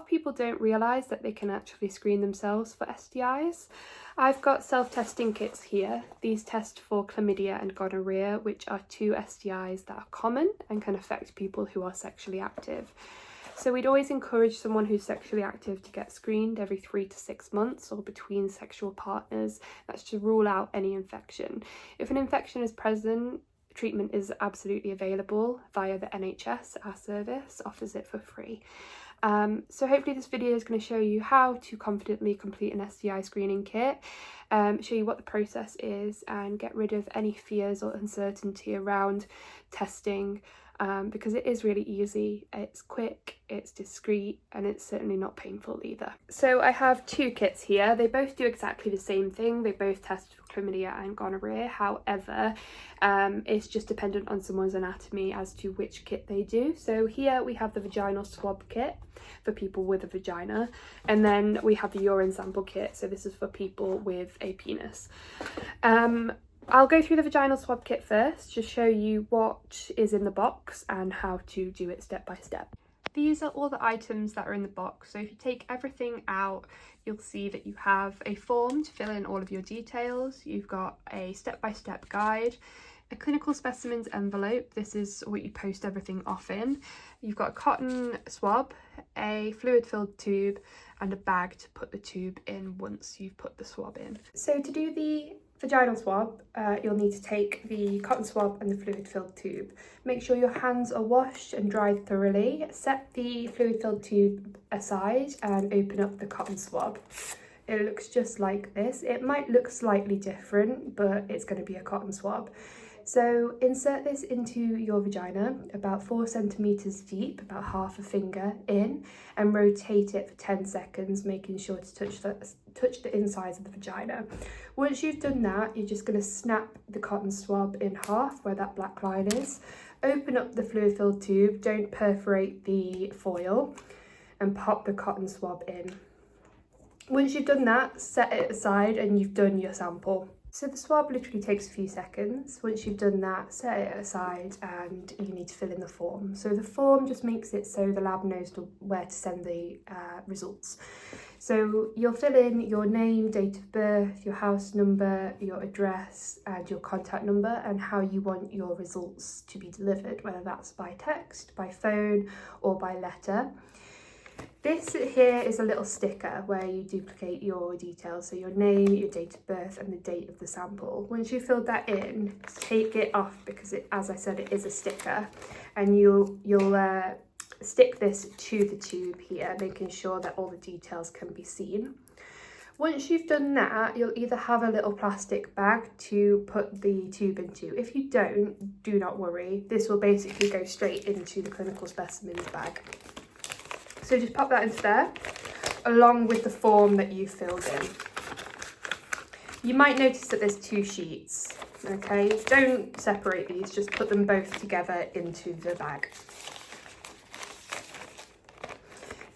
of people don't realise that they can actually screen themselves for STIs. I've got self-testing kits here. These test for chlamydia and gonorrhea, which are two STIs that are common and can affect people who are sexually active. So we'd always encourage someone who's sexually active to get screened every 3 to 6 months or between sexual partners. That's to rule out any infection. If an infection is present, treatment is absolutely available via the NHS. Our service offers it for free. So hopefully this video is going to show you how to confidently complete an STI screening kit, show you what the process is and get rid of any fears or uncertainty around testing, because it is really easy, it's quick, it's discreet, and it's certainly not painful either. So I have two kits here. They both do exactly the same thing. They both test for chlamydia and gonorrhea. However, it's just dependent on someone's anatomy as to which kit they do. So here we have the vaginal swab kit for people with a vagina, and then we have the urine sample kit. So this is for people with a penis. I'll go through the vaginal swab kit first to show you what is in the box and how to do it step by step. These are all the items that are in the box. So if you take everything out, you'll see that you have a form to fill in all of your details. You've got a step-by-step guide, a clinical specimens envelope. This is what you post everything off in. You've got a cotton swab, a fluid-filled tube, and a bag to put the tube in once you've put the swab in. So to do the vaginal swab, you'll need to take the cotton swab and the fluid-filled tube. Make sure your hands are washed and dried thoroughly. Set the fluid-filled tube aside and open up the cotton swab. It looks just like this. It might look slightly different, but it's going to be a cotton swab. So insert this into your vagina about 4 centimeters deep, about half a finger in, and rotate it for 10 seconds, making sure to touch the insides of the vagina. Once you've done that, you're just going to snap the cotton swab in half where that black line is. Open up the fluid-filled tube, don't perforate the foil, and pop the cotton swab in. Once you've done that, set it aside and you've done your sample. So the swab literally takes a few seconds. Once you've done that, set it aside and you need to fill in the form. So the form just makes it so the lab knows where to send the results. So you'll fill in your name, date of birth, your house number, your address and your contact number, and how you want your results to be delivered, whether that's by text, by phone or by letter. This here is a little sticker where you duplicate your details, so your name, your date of birth and the date of the sample. Once you've filled that in, take it off because as I said, it is a sticker, and you'll stick this to the tube here, making sure that all the details can be seen. Once you've done that, you'll either have a little plastic bag to put the tube into. If you don't, do not worry. This will basically go straight into the clinical specimens bag. So just pop that into there, along with the form that you filled in. You might notice that there's 2 sheets, okay? Don't separate these, just put them both together into the bag.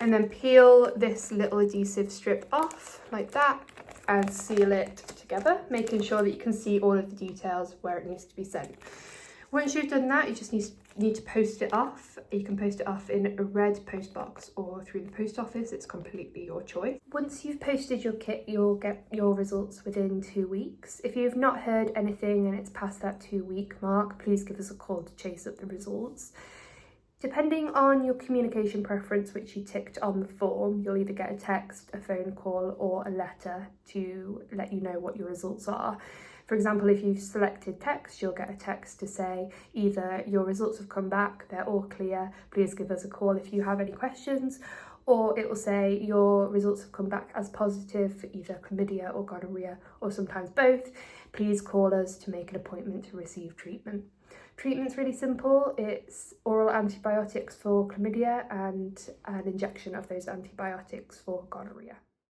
And then peel this little adhesive strip off like that and seal it together, making sure that you can see all of the details where it needs to be sent. Once you've done that, you just need to post it off. You can post it off in a red post box or through the post office. It's completely your choice. Once you've posted your kit, you'll get your results within 2 weeks. If you've not heard anything and it's past that 2-week mark, please give us a call to chase up the results. Depending on your communication preference, which you ticked on the form, you'll either get a text, a phone call or a letter to let you know what your results are. For example, if you've selected text, you'll get a text to say either your results have come back, they're all clear, please give us a call if you have any questions, or it will say your results have come back as positive for either chlamydia or gonorrhea, or sometimes both. Please call us to make an appointment to receive treatment. Treatment's really simple. It's oral antibiotics for chlamydia and an injection of those antibiotics for gonorrhea.